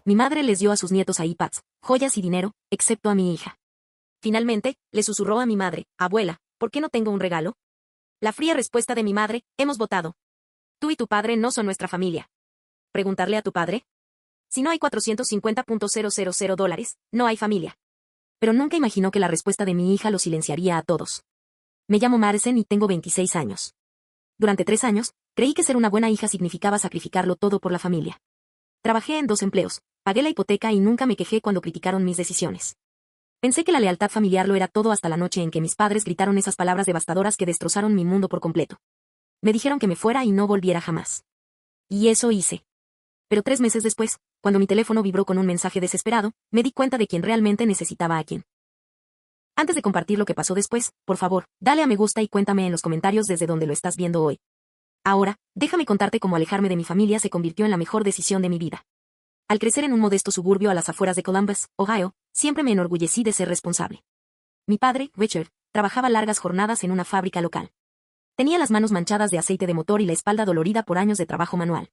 Mi madre les dio a sus nietos iPads, joyas y dinero, excepto a mi hija. Finalmente, le susurró a mi madre, abuela, ¿por qué no tengo un regalo? La fría respuesta de mi madre, hemos votado. Tú y tu padre no son nuestra familia. ¿Preguntarle a tu padre? Si no hay $450,000, no hay familia. Pero nunca imaginó que la respuesta de mi hija lo silenciaría a todos. Me llamo Madison y tengo 26 años. Durante 3 años, creí que ser una buena hija significaba sacrificarlo todo por la familia. Trabajé en 2 empleos, pagué la hipoteca y nunca me quejé cuando criticaron mis decisiones. Pensé que la lealtad familiar lo era todo hasta la noche en que mis padres gritaron esas palabras devastadoras que destrozaron mi mundo por completo. Me dijeron que me fuera y no volviera jamás. Y eso hice. Pero 3 meses después, cuando mi teléfono vibró con un mensaje desesperado, me di cuenta de quién realmente necesitaba a quién. Antes de compartir lo que pasó después, por favor, dale a me gusta y cuéntame en los comentarios desde donde lo estás viendo hoy. Ahora, déjame contarte cómo alejarme de mi familia se convirtió en la mejor decisión de mi vida. Al crecer en un modesto suburbio a las afueras de Columbus, Ohio, siempre me enorgullecí de ser responsable. Mi padre, Richard, trabajaba largas jornadas en una fábrica local. Tenía las manos manchadas de aceite de motor y la espalda dolorida por años de trabajo manual.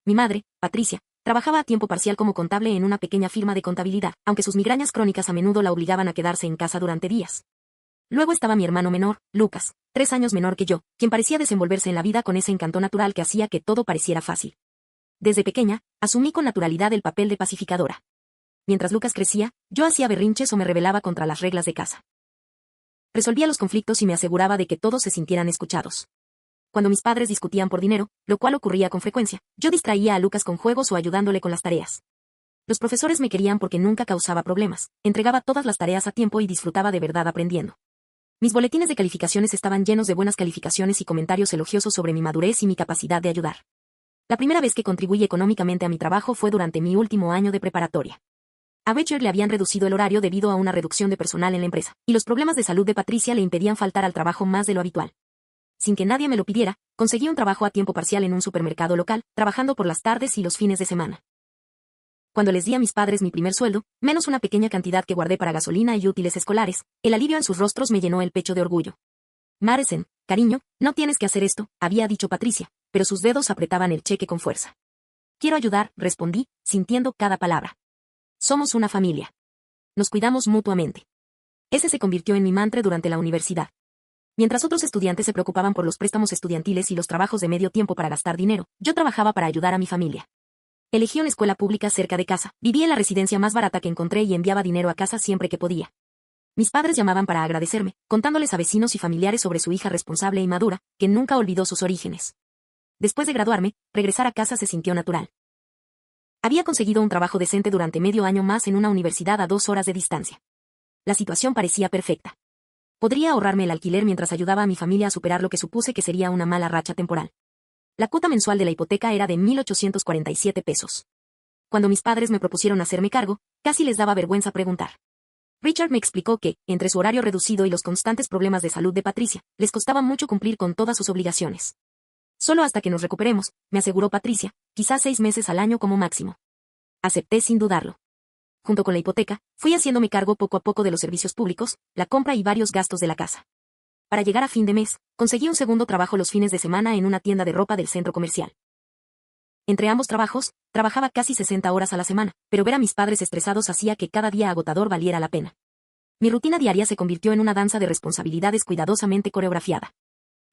Mi madre, Patricia, trabajaba a tiempo parcial como contable en una pequeña firma de contabilidad, aunque sus migrañas crónicas a menudo la obligaban a quedarse en casa durante días. Luego estaba mi hermano menor, Lucas, 3 años menor que yo, quien parecía desenvolverse en la vida con ese encanto natural que hacía que todo pareciera fácil. Desde pequeña, asumí con naturalidad el papel de pacificadora. Mientras Lucas crecía, yo hacía berrinches o me rebelaba contra las reglas de casa. Resolvía los conflictos y me aseguraba de que todos se sintieran escuchados. Cuando mis padres discutían por dinero, lo cual ocurría con frecuencia, yo distraía a Lucas con juegos o ayudándole con las tareas. Los profesores me querían porque nunca causaba problemas, entregaba todas las tareas a tiempo y disfrutaba de verdad aprendiendo. Mis boletines de calificaciones estaban llenos de buenas calificaciones y comentarios elogiosos sobre mi madurez y mi capacidad de ayudar. La primera vez que contribuí económicamente a mi trabajo fue durante mi último año de preparatoria. A Richard le habían reducido el horario debido a una reducción de personal en la empresa, y los problemas de salud de Patricia le impedían faltar al trabajo más de lo habitual. Sin que nadie me lo pidiera, conseguí un trabajo a tiempo parcial en un supermercado local, trabajando por las tardes y los fines de semana. Cuando les di a mis padres mi primer sueldo, menos una pequeña cantidad que guardé para gasolina y útiles escolares, el alivio en sus rostros me llenó el pecho de orgullo. Madison, cariño, no tienes que hacer esto, había dicho Patricia, pero sus dedos apretaban el cheque con fuerza. Quiero ayudar, respondí, sintiendo cada palabra. Somos una familia. Nos cuidamos mutuamente. Ese se convirtió en mi mantra durante la universidad. Mientras otros estudiantes se preocupaban por los préstamos estudiantiles y los trabajos de medio tiempo para gastar dinero, yo trabajaba para ayudar a mi familia. Elegí una escuela pública cerca de casa, viví en la residencia más barata que encontré y enviaba dinero a casa siempre que podía. Mis padres llamaban para agradecerme, contándoles a vecinos y familiares sobre su hija responsable y madura, que nunca olvidó sus orígenes. Después de graduarme, regresar a casa se sintió natural. Había conseguido un trabajo decente durante medio año más en una universidad a 2 horas de distancia. La situación parecía perfecta. Podría ahorrarme el alquiler mientras ayudaba a mi familia a superar lo que supuse que sería una mala racha temporal. La cuota mensual de la hipoteca era de $1,847. Cuando mis padres me propusieron hacerme cargo, casi les daba vergüenza preguntar. Richard me explicó que, entre su horario reducido y los constantes problemas de salud de Patricia, les costaba mucho cumplir con todas sus obligaciones. Solo hasta que nos recuperemos, me aseguró Patricia, quizás 6 meses al año como máximo. Acepté sin dudarlo. Junto con la hipoteca, fui haciéndome cargo poco a poco de los servicios públicos, la compra y varios gastos de la casa. Para llegar a fin de mes, conseguí un segundo trabajo los fines de semana en una tienda de ropa del centro comercial. Entre ambos trabajos, trabajaba casi 60 horas a la semana, pero ver a mis padres estresados hacía que cada día agotador valiera la pena. Mi rutina diaria se convirtió en una danza de responsabilidades cuidadosamente coreografiada.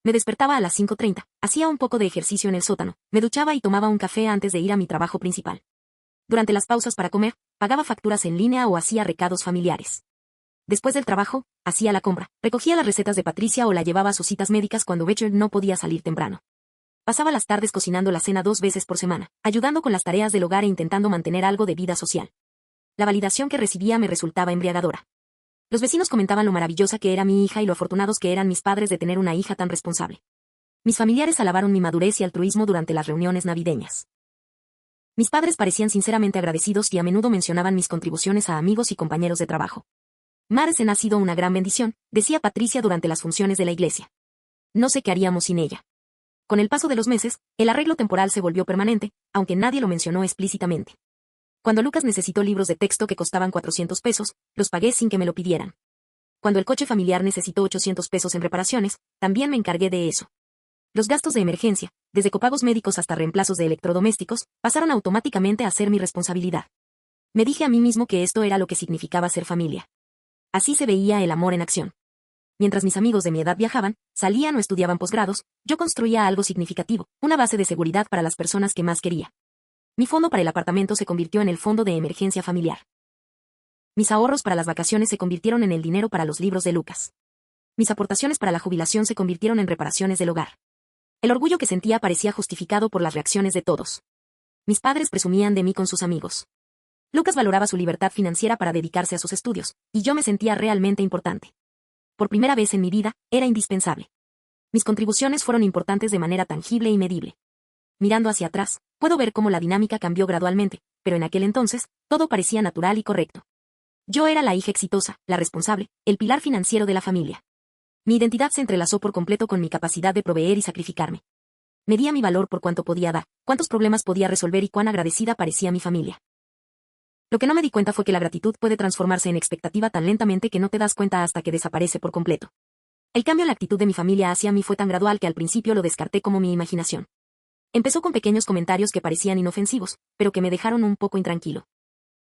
Me despertaba a las 5:30, hacía un poco de ejercicio en el sótano, me duchaba y tomaba un café antes de ir a mi trabajo principal. Durante las pausas para comer, pagaba facturas en línea o hacía recados familiares. Después del trabajo, hacía la compra, recogía las recetas de Patricia o la llevaba a sus citas médicas cuando Richard no podía salir temprano. Pasaba las tardes cocinando la cena 2 veces por semana, ayudando con las tareas del hogar e intentando mantener algo de vida social. La validación que recibía me resultaba embriagadora. Los vecinos comentaban lo maravillosa que era mi hija y lo afortunados que eran mis padres de tener una hija tan responsable. Mis familiares alabaron mi madurez y altruismo durante las reuniones navideñas. Mis padres parecían sinceramente agradecidos y a menudo mencionaban mis contribuciones a amigos y compañeros de trabajo. Madison ha sido una gran bendición, decía Patricia durante las funciones de la iglesia. No sé qué haríamos sin ella. Con el paso de los meses, el arreglo temporal se volvió permanente, aunque nadie lo mencionó explícitamente. Cuando Lucas necesitó libros de texto que costaban $400, los pagué sin que me lo pidieran. Cuando el coche familiar necesitó $800 en reparaciones, también me encargué de eso. Los gastos de emergencia, desde copagos médicos hasta reemplazos de electrodomésticos, pasaron automáticamente a ser mi responsabilidad. Me dije a mí mismo que esto era lo que significaba ser familia. Así se veía el amor en acción. Mientras mis amigos de mi edad viajaban, salían o estudiaban posgrados, yo construía algo significativo, una base de seguridad para las personas que más quería. Mi fondo para el apartamento se convirtió en el fondo de emergencia familiar. Mis ahorros para las vacaciones se convirtieron en el dinero para los libros de Lucas. Mis aportaciones para la jubilación se convirtieron en reparaciones del hogar. El orgullo que sentía parecía justificado por las reacciones de todos. Mis padres presumían de mí con sus amigos. Lucas valoraba su libertad financiera para dedicarse a sus estudios, y yo me sentía realmente importante. Por primera vez en mi vida, era indispensable. Mis contribuciones fueron importantes de manera tangible y medible. Mirando hacia atrás, puedo ver cómo la dinámica cambió gradualmente, pero en aquel entonces, todo parecía natural y correcto. Yo era la hija exitosa, la responsable, el pilar financiero de la familia. Mi identidad se entrelazó por completo con mi capacidad de proveer y sacrificarme. Medía mi valor por cuánto podía dar, cuántos problemas podía resolver y cuán agradecida parecía mi familia. Lo que no me di cuenta fue que la gratitud puede transformarse en expectativa tan lentamente que no te das cuenta hasta que desaparece por completo. El cambio en la actitud de mi familia hacia mí fue tan gradual que al principio lo descarté como mi imaginación. Empezó con pequeños comentarios que parecían inofensivos, pero que me dejaron un poco intranquilo.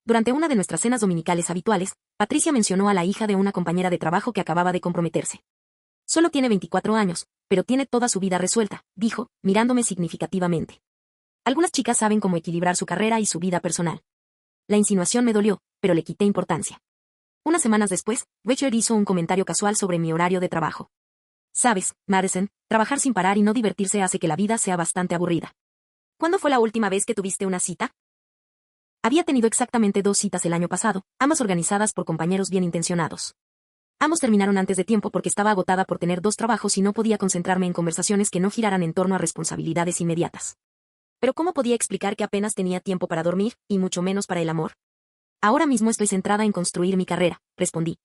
Durante una de nuestras cenas dominicales habituales, Patricia mencionó a la hija de una compañera de trabajo que acababa de comprometerse. Solo tiene 24 años, pero tiene toda su vida resuelta, dijo, mirándome significativamente. Algunas chicas saben cómo equilibrar su carrera y su vida personal. La insinuación me dolió, pero le quité importancia. Unas semanas después, Richard hizo un comentario casual sobre mi horario de trabajo. Sabes, Madison, trabajar sin parar y no divertirse hace que la vida sea bastante aburrida. ¿Cuándo fue la última vez que tuviste una cita? Había tenido exactamente 2 citas el año pasado, ambas organizadas por compañeros bien intencionados. Ambos terminaron antes de tiempo porque estaba agotada por tener 2 trabajos y no podía concentrarme en conversaciones que no giraran en torno a responsabilidades inmediatas. Pero ¿cómo podía explicar que apenas tenía tiempo para dormir, y mucho menos para el amor? Ahora mismo estoy centrada en construir mi carrera, respondí.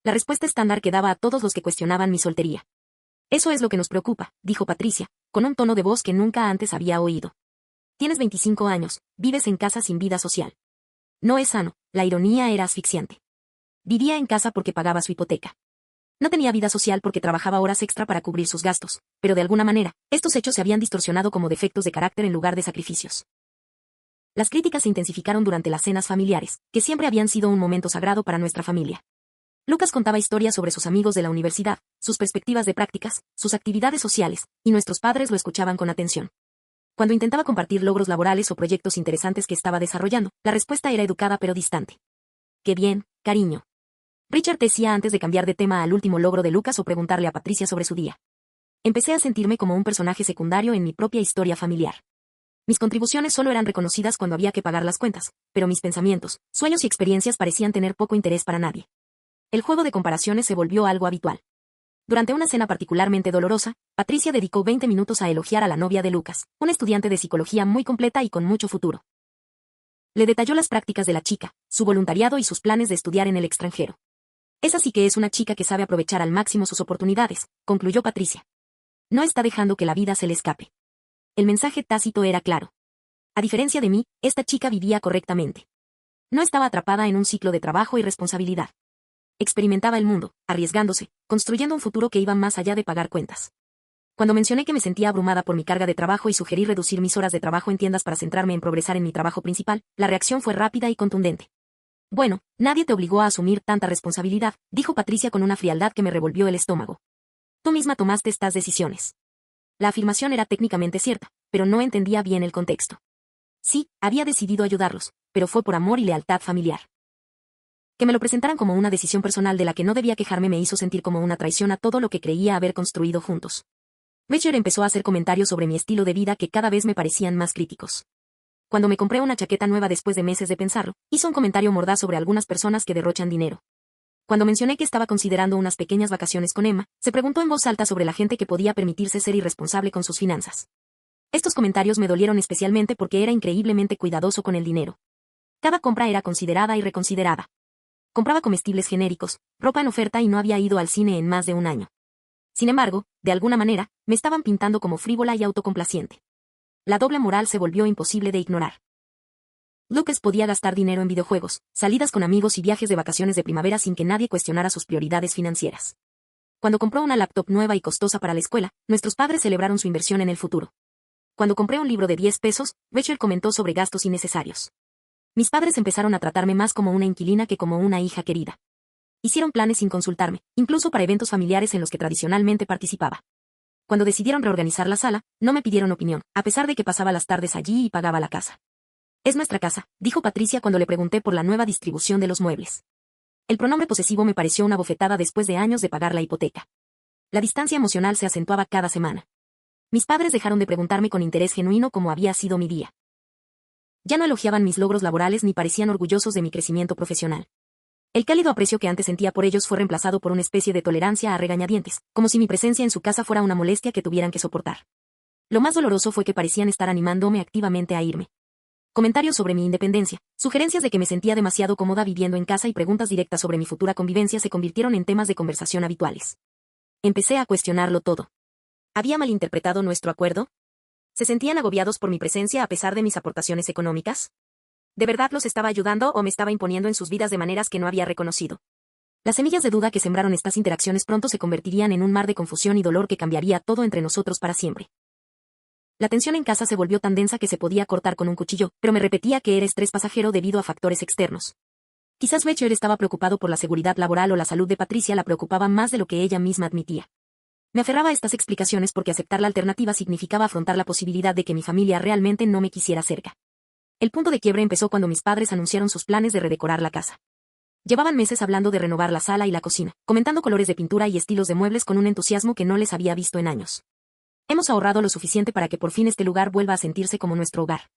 La respuesta estándar que daba a todos los que cuestionaban mi soltería. Eso es lo que nos preocupa, dijo Patricia, con un tono de voz que nunca antes había oído. Tienes 25 años, vives en casa sin vida social. No es sano, la ironía era asfixiante. Vivía en casa porque pagaba su hipoteca. No tenía vida social porque trabajaba horas extra para cubrir sus gastos, pero de alguna manera, estos hechos se habían distorsionado como defectos de carácter en lugar de sacrificios. Las críticas se intensificaron durante las cenas familiares, que siempre habían sido un momento sagrado para nuestra familia. Lucas contaba historias sobre sus amigos de la universidad, sus perspectivas de prácticas, sus actividades sociales, y nuestros padres lo escuchaban con atención. Cuando intentaba compartir logros laborales o proyectos interesantes que estaba desarrollando, la respuesta era educada pero distante. «Qué bien, cariño», Richard decía antes de cambiar de tema al último logro de Lucas o preguntarle a Patricia sobre su día. Empecé a sentirme como un personaje secundario en mi propia historia familiar. Mis contribuciones solo eran reconocidas cuando había que pagar las cuentas, pero mis pensamientos, sueños y experiencias parecían tener poco interés para nadie. El juego de comparaciones se volvió algo habitual. Durante una cena particularmente dolorosa, Patricia dedicó 20 minutos a elogiar a la novia de Lucas, una estudiante de psicología muy completa y con mucho futuro. Le detalló las prácticas de la chica, su voluntariado y sus planes de estudiar en el extranjero. Esa sí que es una chica que sabe aprovechar al máximo sus oportunidades, concluyó Patricia. No está dejando que la vida se le escape. El mensaje tácito era claro. A diferencia de mí, esta chica vivía correctamente. No estaba atrapada en un ciclo de trabajo y responsabilidad. Experimentaba el mundo, arriesgándose, construyendo un futuro que iba más allá de pagar cuentas. Cuando mencioné que me sentía abrumada por mi carga de trabajo y sugerí reducir mis horas de trabajo en tiendas para centrarme en progresar en mi trabajo principal, la reacción fue rápida y contundente. Bueno, nadie te obligó a asumir tanta responsabilidad, dijo Patricia con una frialdad que me revolvió el estómago. Tú misma tomaste estas decisiones. La afirmación era técnicamente cierta, pero no entendía bien el contexto. Sí, había decidido ayudarlos, pero fue por amor y lealtad familiar. Que me lo presentaran como una decisión personal de la que no debía quejarme me hizo sentir como una traición a todo lo que creía haber construido juntos. Richard empezó a hacer comentarios sobre mi estilo de vida que cada vez me parecían más críticos. Cuando me compré una chaqueta nueva después de meses de pensarlo, hizo un comentario mordaz sobre algunas personas que derrochan dinero. Cuando mencioné que estaba considerando unas pequeñas vacaciones con Emma, se preguntó en voz alta sobre la gente que podía permitirse ser irresponsable con sus finanzas. Estos comentarios me dolieron especialmente porque era increíblemente cuidadoso con el dinero. Cada compra era considerada y reconsiderada. Compraba comestibles genéricos, ropa en oferta y no había ido al cine en más de un año. Sin embargo, de alguna manera, me estaban pintando como frívola y autocomplaciente. La doble moral se volvió imposible de ignorar. Lucas podía gastar dinero en videojuegos, salidas con amigos y viajes de vacaciones de primavera sin que nadie cuestionara sus prioridades financieras. Cuando compró una laptop nueva y costosa para la escuela, nuestros padres celebraron su inversión en el futuro. Cuando compré un libro de 10 pesos, Richard comentó sobre gastos innecesarios. Mis padres empezaron a tratarme más como una inquilina que como una hija querida. Hicieron planes sin consultarme, incluso para eventos familiares en los que tradicionalmente participaba. Cuando decidieron reorganizar la sala, no me pidieron opinión, a pesar de que pasaba las tardes allí y pagaba la casa. Es nuestra casa, dijo Patricia cuando le pregunté por la nueva distribución de los muebles. El pronombre posesivo me pareció una bofetada después de años de pagar la hipoteca. La distancia emocional se acentuaba cada semana. Mis padres dejaron de preguntarme con interés genuino cómo había sido mi día. Ya no elogiaban mis logros laborales ni parecían orgullosos de mi crecimiento profesional. El cálido aprecio que antes sentía por ellos fue reemplazado por una especie de tolerancia a regañadientes, como si mi presencia en su casa fuera una molestia que tuvieran que soportar. Lo más doloroso fue que parecían estar animándome activamente a irme. Comentarios sobre mi independencia, sugerencias de que me sentía demasiado cómoda viviendo en casa y preguntas directas sobre mi futura convivencia se convirtieron en temas de conversación habituales. Empecé a cuestionarlo todo. ¿Había malinterpretado nuestro acuerdo? ¿Se sentían agobiados por mi presencia a pesar de mis aportaciones económicas? ¿De verdad los estaba ayudando o me estaba imponiendo en sus vidas de maneras que no había reconocido? Las semillas de duda que sembraron estas interacciones pronto se convertirían en un mar de confusión y dolor que cambiaría todo entre nosotros para siempre. La tensión en casa se volvió tan densa que se podía cortar con un cuchillo, pero me repetía que era estrés pasajero debido a factores externos. Quizás Becher estaba preocupado por la seguridad laboral o la salud de Patricia la preocupaba más de lo que ella misma admitía. Me aferraba a estas explicaciones porque aceptar la alternativa significaba afrontar la posibilidad de que mi familia realmente no me quisiera cerca. El punto de quiebre empezó cuando mis padres anunciaron sus planes de redecorar la casa. Llevaban meses hablando de renovar la sala y la cocina, comentando colores de pintura y estilos de muebles con un entusiasmo que no les había visto en años. Hemos ahorrado lo suficiente para que por fin este lugar vuelva a sentirse como nuestro hogar.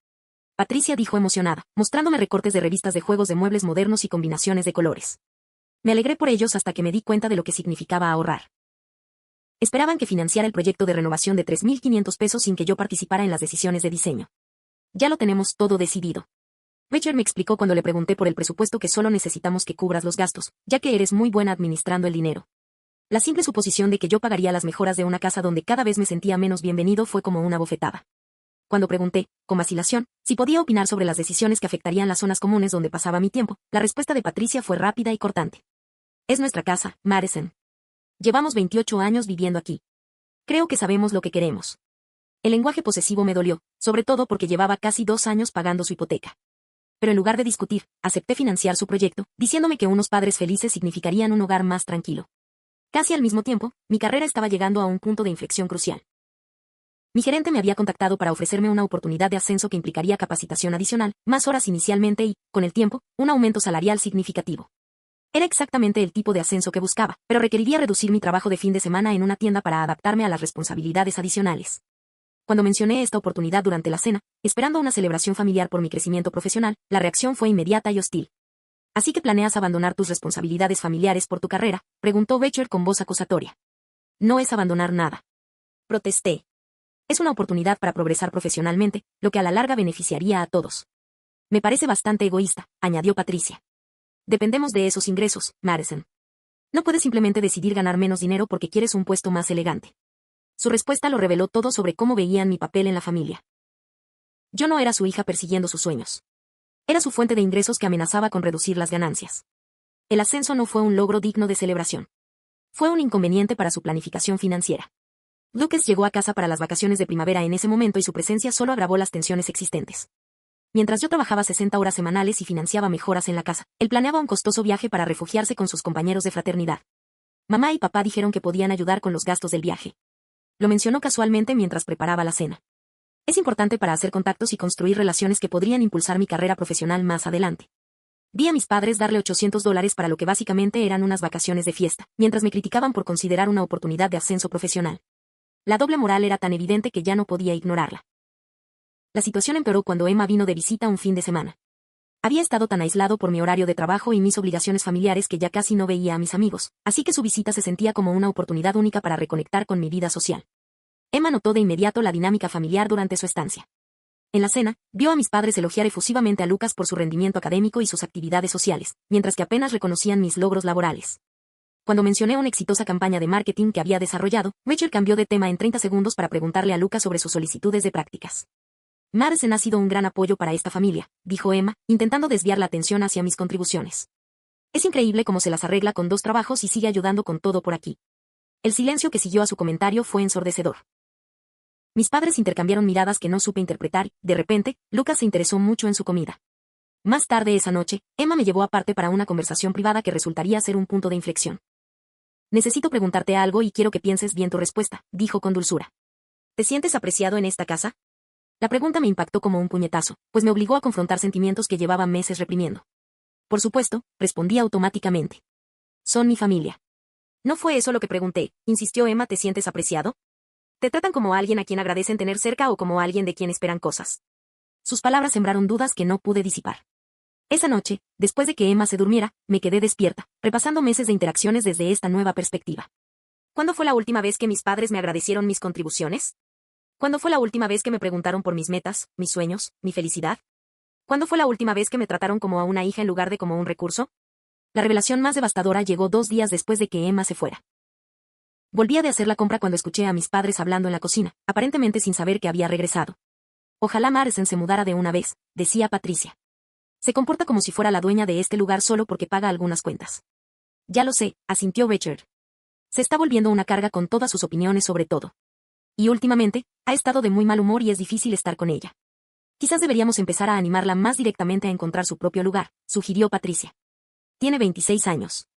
Patricia dijo emocionada, mostrándome recortes de revistas de juegos de muebles modernos y combinaciones de colores. Me alegré por ellos hasta que me di cuenta de lo que significaba ahorrar. Esperaban que financiara el proyecto de renovación de $3,500 sin que yo participara en las decisiones de diseño. Ya lo tenemos todo decidido. Becher me explicó cuando le pregunté por el presupuesto que solo necesitamos que cubras los gastos, ya que eres muy buena administrando el dinero. La simple suposición de que yo pagaría las mejoras de una casa donde cada vez me sentía menos bienvenido fue como una bofetada. Cuando pregunté, con vacilación, si podía opinar sobre las decisiones que afectarían las zonas comunes donde pasaba mi tiempo, la respuesta de Patricia fue rápida y cortante. Es nuestra casa, Madison. Llevamos 28 años viviendo aquí. Creo que sabemos lo que queremos. El lenguaje posesivo me dolió, sobre todo porque llevaba casi 2 años pagando su hipoteca. Pero en lugar de discutir, acepté financiar su proyecto, diciéndome que unos padres felices significarían un hogar más tranquilo. Casi al mismo tiempo, mi carrera estaba llegando a un punto de inflexión crucial. Mi gerente me había contactado para ofrecerme una oportunidad de ascenso que implicaría capacitación adicional, más horas inicialmente y, con el tiempo, un aumento salarial significativo. Era exactamente el tipo de ascenso que buscaba, pero requeriría reducir mi trabajo de fin de semana en una tienda para adaptarme a las responsabilidades adicionales. Cuando mencioné esta oportunidad durante la cena, esperando una celebración familiar por mi crecimiento profesional, la reacción fue inmediata y hostil. ¿Así que planeas abandonar tus responsabilidades familiares por tu carrera?, preguntó Becher con voz acusatoria. No es abandonar nada. Protesté. Es una oportunidad para progresar profesionalmente, lo que a la larga beneficiaría a todos. Me parece bastante egoísta, añadió Patricia. Dependemos de esos ingresos, Madison. No puedes simplemente decidir ganar menos dinero porque quieres un puesto más elegante. Su respuesta lo reveló todo sobre cómo veían mi papel en la familia. Yo no era su hija persiguiendo sus sueños. Era su fuente de ingresos que amenazaba con reducir las ganancias. El ascenso no fue un logro digno de celebración. Fue un inconveniente para su planificación financiera. Lucas llegó a casa para las vacaciones de primavera en ese momento y su presencia solo agravó las tensiones existentes. Mientras yo trabajaba 60 horas semanales y financiaba mejoras en la casa, él planeaba un costoso viaje para refugiarse con sus compañeros de fraternidad. Mamá y papá dijeron que podían ayudar con los gastos del viaje. Lo mencionó casualmente mientras preparaba la cena. Es importante para hacer contactos y construir relaciones que podrían impulsar mi carrera profesional más adelante. Vi a mis padres darle $800 para lo que básicamente eran unas vacaciones de fiesta, mientras me criticaban por considerar una oportunidad de ascenso profesional. La doble moral era tan evidente que ya no podía ignorarla. La situación empeoró cuando Emma vino de visita un fin de semana. Había estado tan aislado por mi horario de trabajo y mis obligaciones familiares que ya casi no veía a mis amigos, así que su visita se sentía como una oportunidad única para reconectar con mi vida social. Emma notó de inmediato la dinámica familiar durante su estancia. En la cena, vio a mis padres elogiar efusivamente a Lucas por su rendimiento académico y sus actividades sociales, mientras que apenas reconocían mis logros laborales. Cuando mencioné una exitosa campaña de marketing que había desarrollado, Rachel cambió de tema en 30 segundos para preguntarle a Lucas sobre sus solicitudes de prácticas. Madison ha sido un gran apoyo para esta familia, dijo Emma, intentando desviar la atención hacia mis contribuciones. Es increíble cómo se las arregla con 2 trabajos y sigue ayudando con todo por aquí. El silencio que siguió a su comentario fue ensordecedor. Mis padres intercambiaron miradas que no supe interpretar y, de repente, Lucas se interesó mucho en su comida. Más tarde esa noche, Emma me llevó aparte para una conversación privada que resultaría ser un punto de inflexión. Necesito preguntarte algo y quiero que pienses bien tu respuesta, dijo con dulzura. ¿Te sientes apreciado en esta casa? La pregunta me impactó como un puñetazo, pues me obligó a confrontar sentimientos que llevaba meses reprimiendo. Por supuesto, respondí automáticamente. Son mi familia. No fue eso lo que pregunté, insistió Emma. ¿Te sientes apreciado? ¿Te tratan como alguien a quien agradecen tener cerca o como alguien de quien esperan cosas? Sus palabras sembraron dudas que no pude disipar. Esa noche, después de que Emma se durmiera, me quedé despierta, repasando meses de interacciones desde esta nueva perspectiva. ¿Cuándo fue la última vez que mis padres me agradecieron mis contribuciones? ¿Cuándo fue la última vez que me preguntaron por mis metas, mis sueños, mi felicidad? ¿Cuándo fue la última vez que me trataron como a una hija en lugar de como un recurso? La revelación más devastadora llegó 2 días después de que Emma se fuera. Volvía de hacer la compra cuando escuché a mis padres hablando en la cocina, aparentemente sin saber que había regresado. Ojalá Madison se mudara de una vez, decía Patricia. Se comporta como si fuera la dueña de este lugar solo porque paga algunas cuentas. Ya lo sé, asintió Richard. Se está volviendo una carga con todas sus opiniones sobre todo. Y últimamente, ha estado de muy mal humor y es difícil estar con ella. Quizás deberíamos empezar a animarla más directamente a encontrar su propio lugar, sugirió Patricia. Tiene 26 años.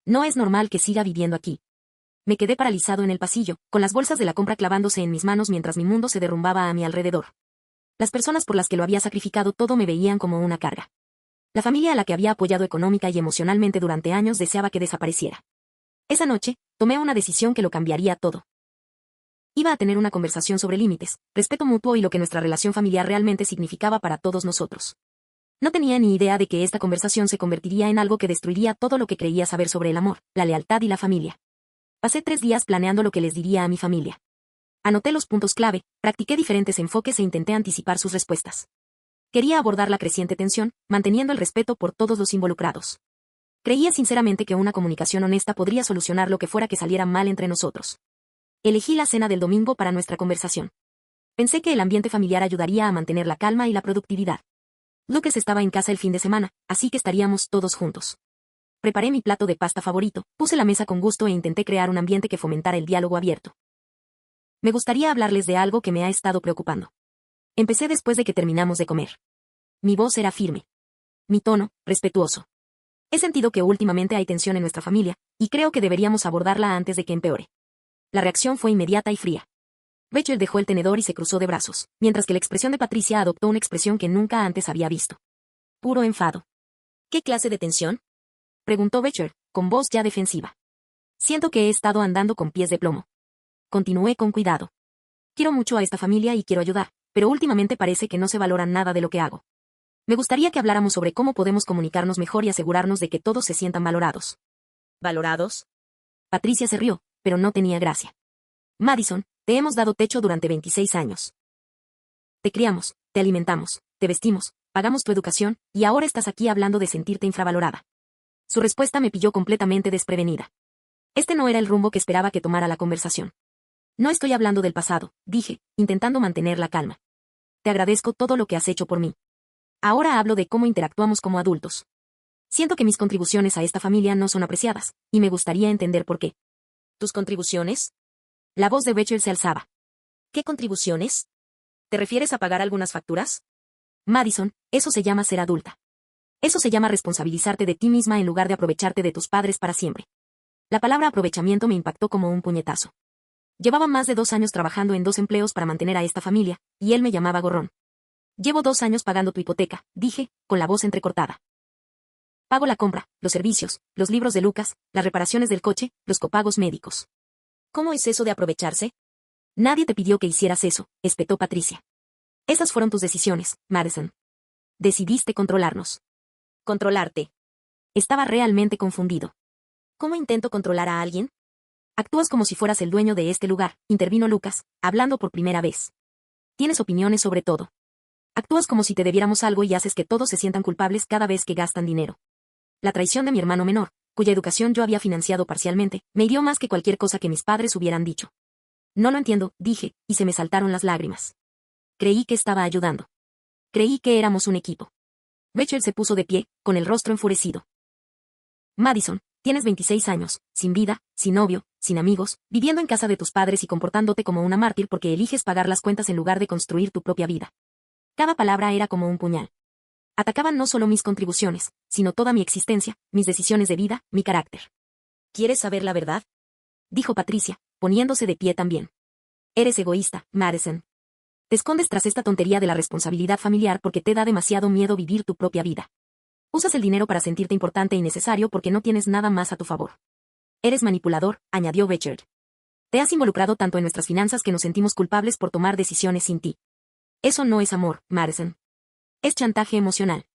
No es normal que siga viviendo aquí. Me quedé paralizado en el pasillo, con las bolsas de la compra clavándose en mis manos mientras mi mundo se derrumbaba a mi alrededor. Las personas por las que lo había sacrificado todo me veían como una carga. La familia a la que había apoyado económica y emocionalmente durante años deseaba que desapareciera. Esa noche, tomé una decisión que lo cambiaría todo. Iba a tener una conversación sobre límites, respeto mutuo y lo que nuestra relación familiar realmente significaba para todos nosotros. No tenía ni idea de que esta conversación se convertiría en algo que destruiría todo lo que creía saber sobre el amor, la lealtad y la familia. Pasé 3 días planeando lo que les diría a mi familia. Anoté los puntos clave, practiqué diferentes enfoques e intenté anticipar sus respuestas. Quería abordar la creciente tensión, manteniendo el respeto por todos los involucrados. Creía sinceramente que una comunicación honesta podría solucionar lo que fuera que saliera mal entre nosotros. Elegí la cena del domingo para nuestra conversación. Pensé que el ambiente familiar ayudaría a mantener la calma y la productividad. Lucas estaba en casa el fin de semana, así que estaríamos todos juntos. Preparé mi plato de pasta favorito, puse la mesa con gusto e intenté crear un ambiente que fomentara el diálogo abierto. Me gustaría hablarles de algo que me ha estado preocupando. Empecé después de que terminamos de comer. Mi voz era firme. Mi tono, respetuoso. He sentido que últimamente hay tensión en nuestra familia, y creo que deberíamos abordarla antes de que empeore. La reacción fue inmediata y fría. Rachel dejó el tenedor y se cruzó de brazos, mientras que la expresión de Patricia adoptó una expresión que nunca antes había visto. Puro enfado. ¿Qué clase de tensión?, preguntó Rachel, con voz ya defensiva. Siento que he estado andando con pies de plomo. Continué con cuidado. Quiero mucho a esta familia y quiero ayudar, pero últimamente parece que no se valora nada de lo que hago. Me gustaría que habláramos sobre cómo podemos comunicarnos mejor y asegurarnos de que todos se sientan valorados. ¿Valorados? Patricia se rió, pero no tenía gracia. Madison, te hemos dado techo durante 26 años. Te criamos, te alimentamos, te vestimos, pagamos tu educación, y ahora estás aquí hablando de sentirte infravalorada. Su respuesta me pilló completamente desprevenida. Este no era el rumbo que esperaba que tomara la conversación. No estoy hablando del pasado, dije, intentando mantener la calma. Te agradezco todo lo que has hecho por mí. Ahora hablo de cómo interactuamos como adultos. Siento que mis contribuciones a esta familia no son apreciadas, y me gustaría entender por qué. ¿Tus contribuciones? La voz de Rachel se alzaba. ¿Qué contribuciones? ¿Te refieres a pagar algunas facturas? Madison, eso se llama ser adulta. Eso se llama responsabilizarte de ti misma en lugar de aprovecharte de tus padres para siempre. La palabra aprovechamiento me impactó como un puñetazo. Llevaba más de 2 años trabajando en 2 empleos para mantener a esta familia, y él me llamaba gorrón. Llevo 2 años pagando tu hipoteca, dije, con la voz entrecortada. Pago la compra, los servicios, los libros de Lucas, las reparaciones del coche, los copagos médicos. ¿Cómo es eso de aprovecharse? Nadie te pidió que hicieras eso, espetó Patricia. Esas fueron tus decisiones, Madison. Decidiste controlarnos. ¿Controlarte? Estaba realmente confundido. ¿Cómo intento controlar a alguien? Actúas como si fueras el dueño de este lugar, intervino Lucas, hablando por primera vez. Tienes opiniones sobre todo. Actúas como si te debiéramos algo y haces que todos se sientan culpables cada vez que gastan dinero. La traición de mi hermano menor, cuya educación yo había financiado parcialmente, me hirió más que cualquier cosa que mis padres hubieran dicho. No lo entiendo, dije, y se me saltaron las lágrimas. Creí que estaba ayudando. Creí que éramos un equipo. Rachel se puso de pie, con el rostro enfurecido. Madison, tienes 26 años, sin vida, sin novio, sin amigos, viviendo en casa de tus padres y comportándote como una mártir porque eliges pagar las cuentas en lugar de construir tu propia vida. Cada palabra era como un puñal. Atacaban no solo mis contribuciones, sino toda mi existencia, mis decisiones de vida, mi carácter. ¿Quieres saber la verdad? Dijo Patricia, poniéndose de pie también. Eres egoísta, Madison. Te escondes tras esta tontería de la responsabilidad familiar porque te da demasiado miedo vivir tu propia vida. Usas el dinero para sentirte importante y necesario porque no tienes nada más a tu favor. Eres manipulador, añadió Richard. Te has involucrado tanto en nuestras finanzas que nos sentimos culpables por tomar decisiones sin ti. Eso no es amor, Madison. Es chantaje emocional.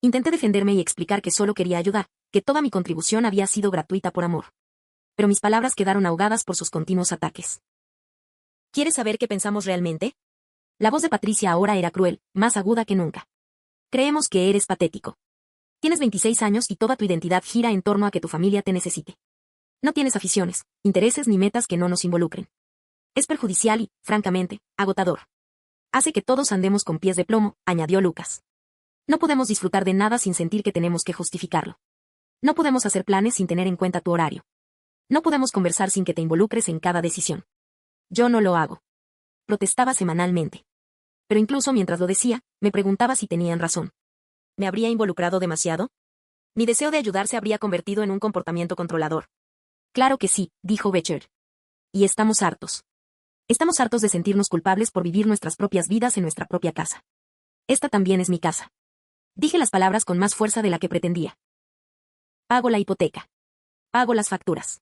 Intenté defenderme y explicar que solo quería ayudar, que toda mi contribución había sido gratuita por amor. Pero mis palabras quedaron ahogadas por sus continuos ataques. ¿Quieres saber qué pensamos realmente? La voz de Patricia ahora era cruel, más aguda que nunca. Creemos que eres patético. Tienes 26 años y toda tu identidad gira en torno a que tu familia te necesite. No tienes aficiones, intereses ni metas que no nos involucren. Es perjudicial y, francamente, agotador. Hace que todos andemos con pies de plomo, añadió Lucas. No podemos disfrutar de nada sin sentir que tenemos que justificarlo. No podemos hacer planes sin tener en cuenta tu horario. No podemos conversar sin que te involucres en cada decisión. Yo no lo hago. Protestaba semanalmente. Pero incluso mientras lo decía, me preguntaba si tenían razón. ¿Me habría involucrado demasiado? Mi deseo de ayudar se habría convertido en un comportamiento controlador. Claro que sí, dijo Becher. Y estamos hartos. Estamos hartos de sentirnos culpables por vivir nuestras propias vidas en nuestra propia casa. Esta también es mi casa. Dije las palabras con más fuerza de la que pretendía. Pago la hipoteca. Pago las facturas.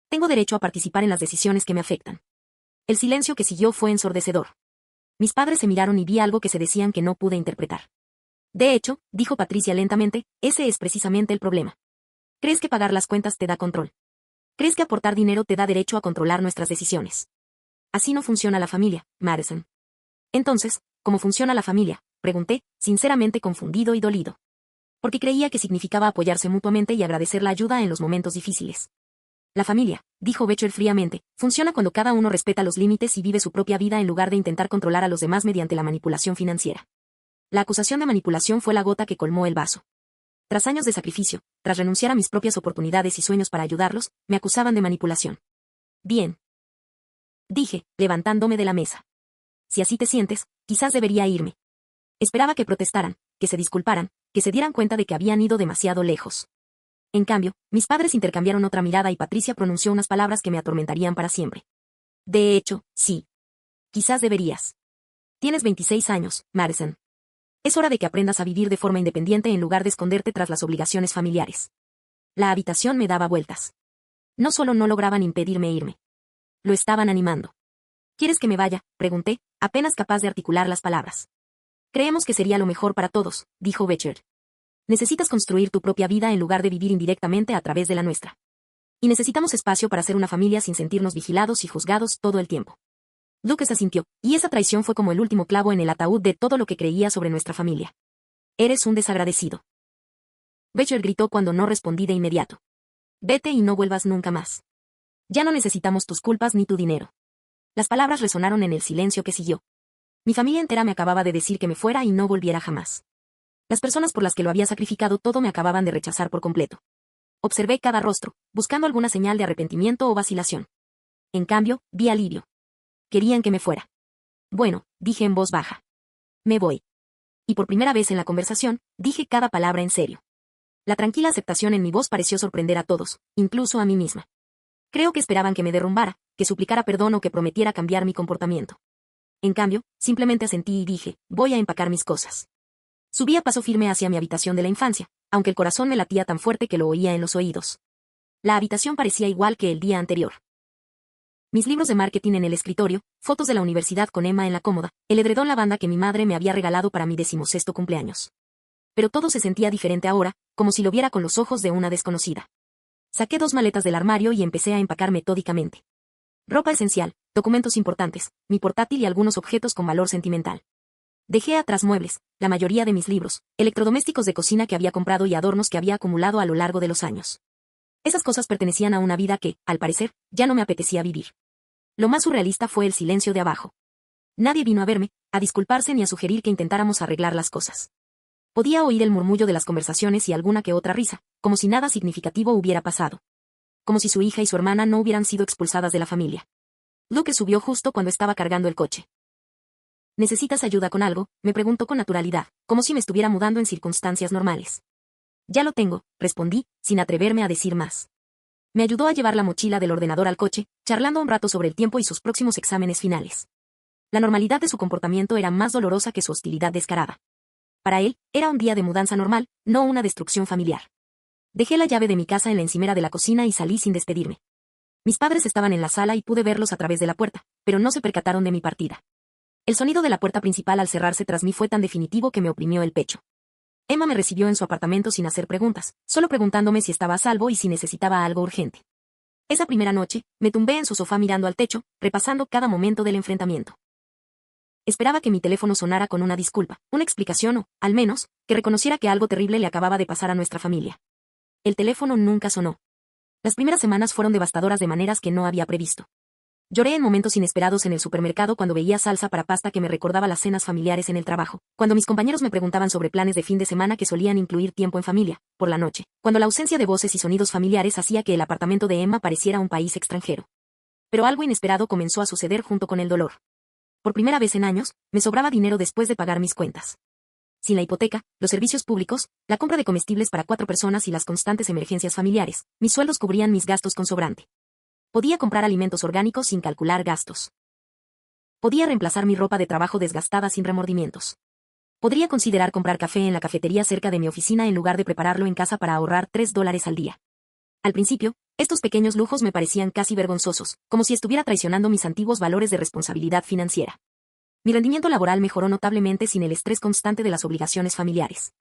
Tengo derecho a participar en las decisiones que me afectan. El silencio que siguió fue ensordecedor. Mis padres se miraron y vi algo que se decían que no pude interpretar. De hecho, dijo Patricia lentamente, ese es precisamente el problema. ¿Crees que pagar las cuentas te da control? ¿Crees que aportar dinero te da derecho a controlar nuestras decisiones? Así no funciona la familia, Madison. Entonces, ¿cómo funciona la familia?, pregunté, sinceramente confundido y dolido. Porque creía que significaba apoyarse mutuamente y agradecer la ayuda en los momentos difíciles. La familia, dijo Becher fríamente, funciona cuando cada uno respeta los límites y vive su propia vida en lugar de intentar controlar a los demás mediante la manipulación financiera. La acusación de manipulación fue la gota que colmó el vaso. Tras años de sacrificio, tras renunciar a mis propias oportunidades y sueños para ayudarlos, me acusaban de manipulación. Bien. Dije, levantándome de la mesa. Si así te sientes, quizás debería irme. Esperaba que protestaran, que se disculparan, que se dieran cuenta de que habían ido demasiado lejos. En cambio, mis padres intercambiaron otra mirada y Patricia pronunció unas palabras que me atormentarían para siempre. De hecho, sí. Quizás deberías. Tienes 26 años, Madison. Es hora de que aprendas a vivir de forma independiente en lugar de esconderte tras las obligaciones familiares. La habitación me daba vueltas. No solo no lograban impedirme irme. Lo estaban animando. ¿Quieres que me vaya?, pregunté, apenas capaz de articular las palabras. Creemos que sería lo mejor para todos, dijo Becher. Necesitas construir tu propia vida en lugar de vivir indirectamente a través de la nuestra. Y necesitamos espacio para ser una familia sin sentirnos vigilados y juzgados todo el tiempo. Lucas asintió, y esa traición fue como el último clavo en el ataúd de todo lo que creía sobre nuestra familia. Eres un desagradecido. Becher gritó cuando no respondí de inmediato. Vete y no vuelvas nunca más. Ya no necesitamos tus culpas ni tu dinero. Las palabras resonaron en el silencio que siguió. Mi familia entera me acababa de decir que me fuera y no volviera jamás. Las personas por las que lo había sacrificado todo me acababan de rechazar por completo. Observé cada rostro, buscando alguna señal de arrepentimiento o vacilación. En cambio, vi alivio. Querían que me fuera. Bueno, dije en voz baja. Me voy. Y por primera vez en la conversación, dije cada palabra en serio. La tranquila aceptación en mi voz pareció sorprender a todos, incluso a mí misma. Creo que esperaban que me derrumbara, que suplicara perdón o que prometiera cambiar mi comportamiento. En cambio, simplemente asentí y dije, voy a empacar mis cosas. Subí a paso firme hacia mi habitación de la infancia, aunque el corazón me latía tan fuerte que lo oía en los oídos. La habitación parecía igual que el día anterior. Mis libros de marketing en el escritorio, fotos de la universidad con Emma en la cómoda, el edredón lavanda que mi madre me había regalado para mi 16º cumpleaños. Pero todo se sentía diferente ahora, como si lo viera con los ojos de una desconocida. Saqué 2 maletas del armario y empecé a empacar metódicamente. Ropa esencial, documentos importantes, mi portátil y algunos objetos con valor sentimental. Dejé atrás muebles, la mayoría de mis libros, electrodomésticos de cocina que había comprado y adornos que había acumulado a lo largo de los años. Esas cosas pertenecían a una vida que, al parecer, ya no me apetecía vivir. Lo más surrealista fue el silencio de abajo. Nadie vino a verme, a disculparse ni a sugerir que intentáramos arreglar las cosas. Podía oír el murmullo de las conversaciones y alguna que otra risa, como si nada significativo hubiera pasado. Como si su hija y su hermana no hubieran sido expulsadas de la familia. Luke subió justo cuando estaba cargando el coche. ¿Necesitas ayuda con algo?, me preguntó con naturalidad, como si me estuviera mudando en circunstancias normales. Ya lo tengo, respondí, sin atreverme a decir más. Me ayudó a llevar la mochila del ordenador al coche, charlando un rato sobre el tiempo y sus próximos exámenes finales. La normalidad de su comportamiento era más dolorosa que su hostilidad descarada. Para él, era un día de mudanza normal, no una destrucción familiar. Dejé la llave de mi casa en la encimera de la cocina y salí sin despedirme. Mis padres estaban en la sala y pude verlos a través de la puerta, pero no se percataron de mi partida. El sonido de la puerta principal al cerrarse tras mí fue tan definitivo que me oprimió el pecho. Emma me recibió en su apartamento sin hacer preguntas, solo preguntándome si estaba a salvo y si necesitaba algo urgente. Esa primera noche, me tumbé en su sofá mirando al techo, repasando cada momento del enfrentamiento. Esperaba que mi teléfono sonara con una disculpa, una explicación o, al menos, que reconociera que algo terrible le acababa de pasar a nuestra familia. El teléfono nunca sonó. Las primeras semanas fueron devastadoras de maneras que no había previsto. Lloré en momentos inesperados en el supermercado cuando veía salsa para pasta que me recordaba las cenas familiares en el trabajo, cuando mis compañeros me preguntaban sobre planes de fin de semana que solían incluir tiempo en familia, por la noche, cuando la ausencia de voces y sonidos familiares hacía que el apartamento de Emma pareciera un país extranjero. Pero algo inesperado comenzó a suceder junto con el dolor. Por primera vez en años, me sobraba dinero después de pagar mis cuentas. Sin la hipoteca, los servicios públicos, la compra de comestibles para 4 personas y las constantes emergencias familiares, mis sueldos cubrían mis gastos con sobrante. Podía comprar alimentos orgánicos sin calcular gastos. Podía reemplazar mi ropa de trabajo desgastada sin remordimientos. Podría considerar comprar café en la cafetería cerca de mi oficina en lugar de prepararlo en casa para ahorrar $3 al día. Al principio, estos pequeños lujos me parecían casi vergonzosos, como si estuviera traicionando mis antiguos valores de responsabilidad financiera. Mi rendimiento laboral mejoró notablemente sin el estrés constante de las obligaciones familiares.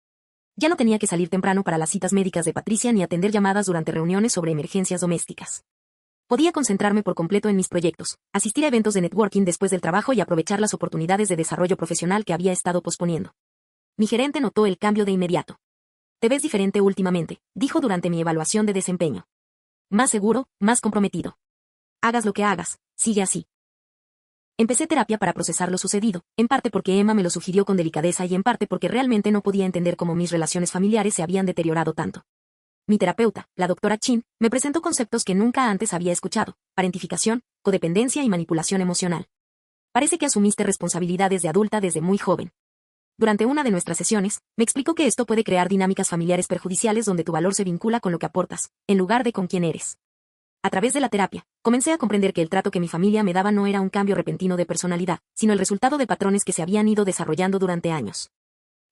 Ya no tenía que salir temprano para las citas médicas de Patricia ni atender llamadas durante reuniones sobre emergencias domésticas. Podía concentrarme por completo en mis proyectos, asistir a eventos de networking después del trabajo y aprovechar las oportunidades de desarrollo profesional que había estado posponiendo. Mi gerente notó el cambio de inmediato. Te ves diferente últimamente, dijo durante mi evaluación de desempeño. Más seguro, más comprometido. Hagas lo que hagas, sigue así. Empecé terapia para procesar lo sucedido, en parte porque Emma me lo sugirió con delicadeza y en parte porque realmente no podía entender cómo mis relaciones familiares se habían deteriorado tanto. Mi terapeuta, la doctora Chin, me presentó conceptos que nunca antes había escuchado: parentificación, codependencia y manipulación emocional. Parece que asumiste responsabilidades de adulta desde muy joven. Durante una de nuestras sesiones, me explicó que esto puede crear dinámicas familiares perjudiciales donde tu valor se vincula con lo que aportas, en lugar de con quién eres. A través de la terapia, comencé a comprender que el trato que mi familia me daba no era un cambio repentino de personalidad, sino el resultado de patrones que se habían ido desarrollando durante años.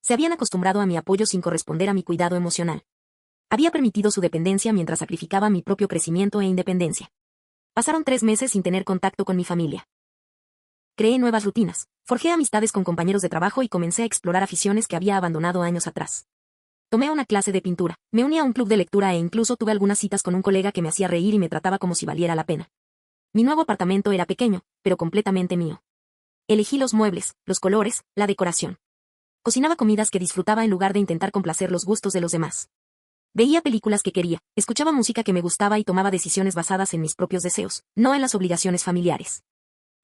Se habían acostumbrado a mi apoyo sin corresponder a mi cuidado emocional. Había permitido su dependencia mientras sacrificaba mi propio crecimiento e independencia. Pasaron 3 meses sin tener contacto con mi familia. Creé nuevas rutinas, forjé amistades con compañeros de trabajo y comencé a explorar aficiones que había abandonado años atrás. Tomé una clase de pintura, me uní a un club de lectura e incluso tuve algunas citas con un colega que me hacía reír y me trataba como si valiera la pena. Mi nuevo apartamento era pequeño, pero completamente mío. Elegí los muebles, los colores, la decoración. Cocinaba comidas que disfrutaba en lugar de intentar complacer los gustos de los demás. Veía películas que quería, escuchaba música que me gustaba y tomaba decisiones basadas en mis propios deseos, no en las obligaciones familiares.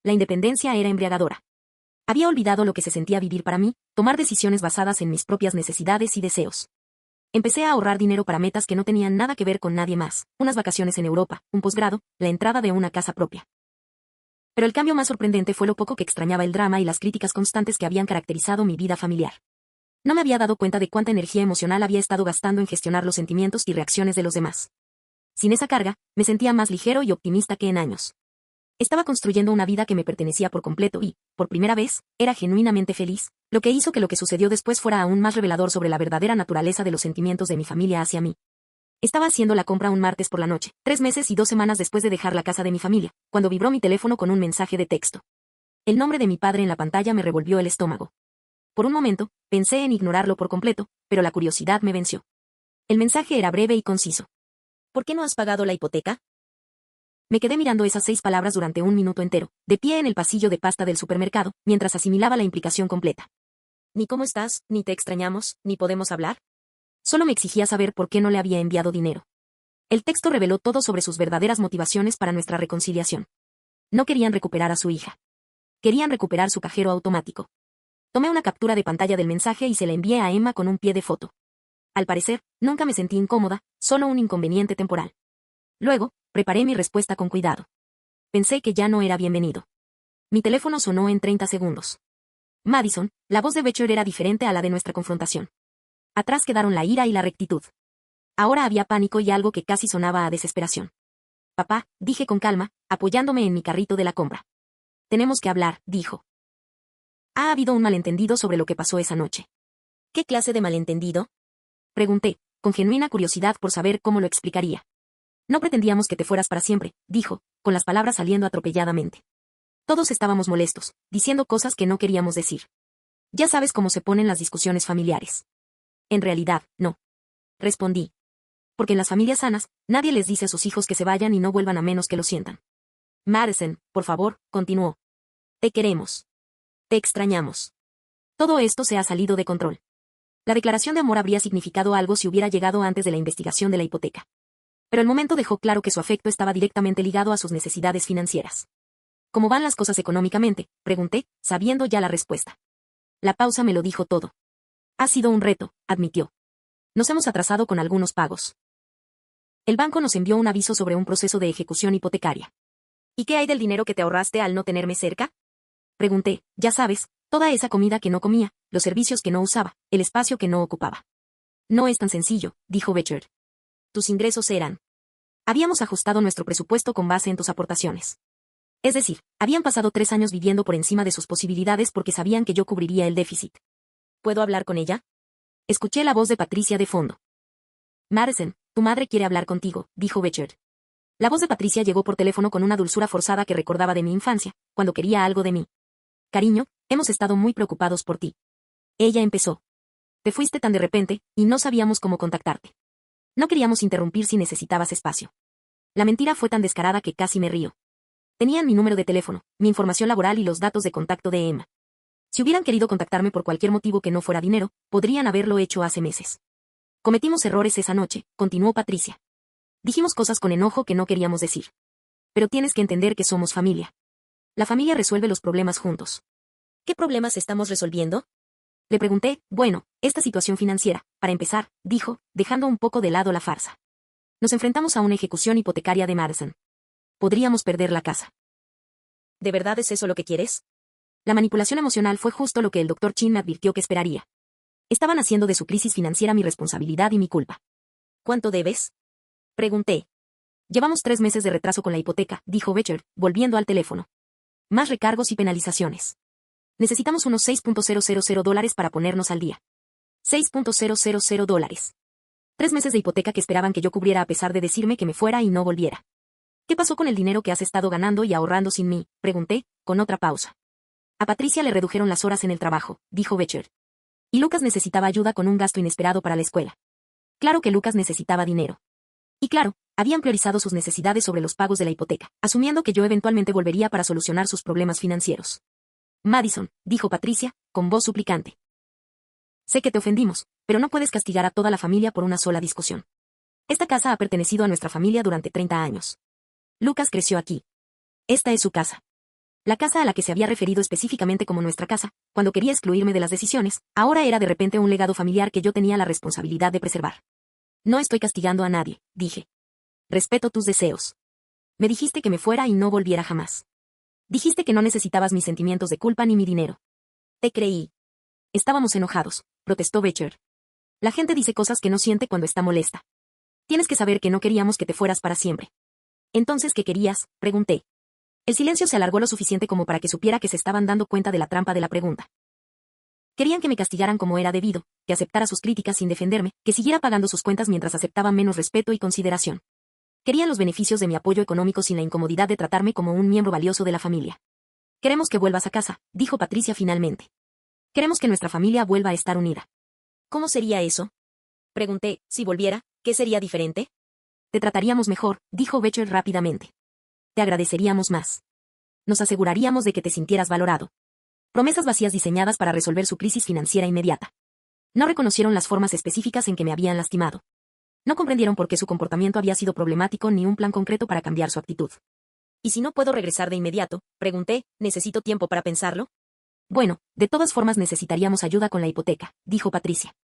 La independencia era embriagadora. Había olvidado lo que se sentía vivir para mí, tomar decisiones basadas en mis propias necesidades y deseos. Empecé a ahorrar dinero para metas que no tenían nada que ver con nadie más: unas vacaciones en Europa, un posgrado, la entrada de una casa propia. Pero el cambio más sorprendente fue lo poco que extrañaba el drama y las críticas constantes que habían caracterizado mi vida familiar. No me había dado cuenta de cuánta energía emocional había estado gastando en gestionar los sentimientos y reacciones de los demás. Sin esa carga, me sentía más ligero y optimista que en años. Estaba construyendo una vida que me pertenecía por completo y, por primera vez, era genuinamente feliz, lo que hizo que lo que sucedió después fuera aún más revelador sobre la verdadera naturaleza de los sentimientos de mi familia hacia mí. Estaba haciendo la compra un martes por la noche, 3 meses y 2 semanas después de dejar la casa de mi familia, cuando vibró mi teléfono con un mensaje de texto. El nombre de mi padre en la pantalla me revolvió el estómago. Por un momento, pensé en ignorarlo por completo, pero la curiosidad me venció. El mensaje era breve y conciso. ¿Por qué no has pagado la hipoteca? Me quedé mirando esas 6 palabras durante un minuto entero, de pie en el pasillo de pasta del supermercado, mientras asimilaba la implicación completa. Ni cómo estás, ni te extrañamos, ni podemos hablar. Solo me exigía saber por qué no le había enviado dinero. El texto reveló todo sobre sus verdaderas motivaciones para nuestra reconciliación. No querían recuperar a su hija. Querían recuperar su cajero automático. Tomé una captura de pantalla del mensaje y se la envié a Emma con un pie de foto. Al parecer, nunca me sentí incómoda, solo un inconveniente temporal. Luego, preparé mi respuesta con cuidado. Pensé que ya no era bienvenido. Mi teléfono sonó en 30 segundos. Madison, la voz de Becher era diferente a la de nuestra confrontación. Atrás quedaron la ira y la rectitud. Ahora había pánico y algo que casi sonaba a desesperación. Papá, dije con calma, apoyándome en mi carrito de la compra. Tenemos que hablar, dijo. Ha habido un malentendido sobre lo que pasó esa noche. ¿Qué clase de malentendido? Pregunté, con genuina curiosidad por saber cómo lo explicaría. No pretendíamos que te fueras para siempre, dijo, con las palabras saliendo atropelladamente. Todos estábamos molestos, diciendo cosas que no queríamos decir. Ya sabes cómo se ponen las discusiones familiares. En realidad, no. Respondí. Porque en las familias sanas, nadie les dice a sus hijos que se vayan y no vuelvan a menos que lo sientan. Madison, por favor, continuó. Te queremos. Te extrañamos. Todo esto se ha salido de control. La declaración de amor habría significado algo si hubiera llegado antes de la investigación de la hipoteca. Pero el momento dejó claro que su afecto estaba directamente ligado a sus necesidades financieras. ¿Cómo van las cosas económicamente?, pregunté, sabiendo ya la respuesta. La pausa me lo dijo todo. Ha sido un reto, admitió. Nos hemos atrasado con algunos pagos. El banco nos envió un aviso sobre un proceso de ejecución hipotecaria. ¿Y qué hay del dinero que te ahorraste al no tenerme cerca? Pregunté, ya sabes, toda esa comida que no comía, los servicios que no usaba, el espacio que no ocupaba. No es tan sencillo, dijo Becher. Tus ingresos eran. Habíamos ajustado nuestro presupuesto con base en tus aportaciones. Es decir, habían pasado 3 años viviendo por encima de sus posibilidades porque sabían que yo cubriría el déficit. ¿Puedo hablar con ella? Escuché la voz de Patricia de fondo. Madison, tu madre quiere hablar contigo, dijo Becher. La voz de Patricia llegó por teléfono con una dulzura forzada que recordaba de mi infancia, cuando quería algo de mí. Cariño, hemos estado muy preocupados por ti. Ella empezó. Te fuiste tan de repente, y no sabíamos cómo contactarte. No queríamos interrumpir si necesitabas espacio. La mentira fue tan descarada que casi me río. Tenían mi número de teléfono, mi información laboral y los datos de contacto de Emma. Si hubieran querido contactarme por cualquier motivo que no fuera dinero, podrían haberlo hecho hace meses. Cometimos errores esa noche, continuó Patricia. Dijimos cosas con enojo que no queríamos decir. Pero tienes que entender que somos familia. La familia resuelve los problemas juntos. ¿Qué problemas estamos resolviendo? Le pregunté, bueno, esta situación financiera, para empezar, dijo, dejando un poco de lado la farsa. Nos enfrentamos a una ejecución hipotecaria de Madison. Podríamos perder la casa. ¿De verdad es eso lo que quieres? La manipulación emocional fue justo lo que el Dr. Chin me advirtió que esperaría. Estaban haciendo de su crisis financiera mi responsabilidad y mi culpa. ¿Cuánto debes? Pregunté. Llevamos 3 meses de retraso con la hipoteca, dijo Becher, volviendo al teléfono. Más recargos y penalizaciones. Necesitamos unos $6.000 para ponernos al día. $6.000. 3 meses de hipoteca que esperaban que yo cubriera a pesar de decirme que me fuera y no volviera. ¿Qué pasó con el dinero que has estado ganando y ahorrando sin mí?, pregunté, con otra pausa. A Patricia le redujeron las horas en el trabajo, dijo Becher. Y Lucas necesitaba ayuda con un gasto inesperado para la escuela. Claro que Lucas necesitaba dinero. Y claro, habían priorizado sus necesidades sobre los pagos de la hipoteca, asumiendo que yo eventualmente volvería para solucionar sus problemas financieros. Madison, dijo Patricia, con voz suplicante. Sé que te ofendimos, pero no puedes castigar a toda la familia por una sola discusión. Esta casa ha pertenecido a nuestra familia durante 30 años. Lucas creció aquí. Esta es su casa. La casa a la que se había referido específicamente como nuestra casa, cuando quería excluirme de las decisiones, ahora era de repente un legado familiar que yo tenía la responsabilidad de preservar. No estoy castigando a nadie, dije. Respeto tus deseos. Me dijiste que me fuera y no volviera jamás. Dijiste que no necesitabas mis sentimientos de culpa ni mi dinero. Te creí. Estábamos enojados, protestó Becher. La gente dice cosas que no siente cuando está molesta. Tienes que saber que no queríamos que te fueras para siempre. Entonces, ¿qué querías?, pregunté. El silencio se alargó lo suficiente como para que supiera que se estaban dando cuenta de la trampa de la pregunta. Querían que me castigaran como era debido, que aceptara sus críticas sin defenderme, que siguiera pagando sus cuentas mientras aceptaba menos respeto y consideración. Querían los beneficios de mi apoyo económico sin la incomodidad de tratarme como un miembro valioso de la familia. Queremos que vuelvas a casa, dijo Patricia finalmente. Queremos que nuestra familia vuelva a estar unida. ¿Cómo sería eso? Pregunté, si volviera, ¿qué sería diferente? Te trataríamos mejor, dijo Becher rápidamente. Te agradeceríamos más. Nos aseguraríamos de que te sintieras valorado. Promesas vacías diseñadas para resolver su crisis financiera inmediata. No reconocieron las formas específicas en que me habían lastimado. No comprendieron por qué su comportamiento había sido problemático ni un plan concreto para cambiar su actitud. ¿Y si no puedo regresar de inmediato?, pregunté, ¿necesito tiempo para pensarlo? Bueno, de todas formas necesitaríamos ayuda con la hipoteca, dijo Patricia.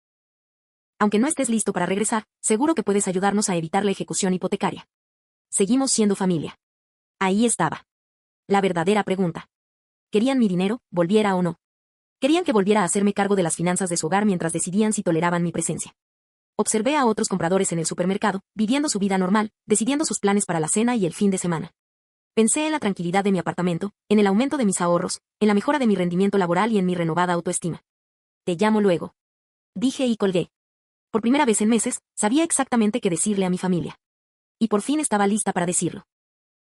Aunque no estés listo para regresar, seguro que puedes ayudarnos a evitar la ejecución hipotecaria. Seguimos siendo familia. Ahí estaba. La verdadera pregunta. ¿Querían mi dinero, volviera o no? Querían que volviera a hacerme cargo de las finanzas de su hogar mientras decidían si toleraban mi presencia. Observé a otros compradores en el supermercado, viviendo su vida normal, decidiendo sus planes para la cena y el fin de semana. Pensé en la tranquilidad de mi apartamento, en el aumento de mis ahorros, en la mejora de mi rendimiento laboral y en mi renovada autoestima. Te llamo luego. Dije y colgué. Por primera vez en meses, sabía exactamente qué decirle a mi familia. Y por fin estaba lista para decirlo.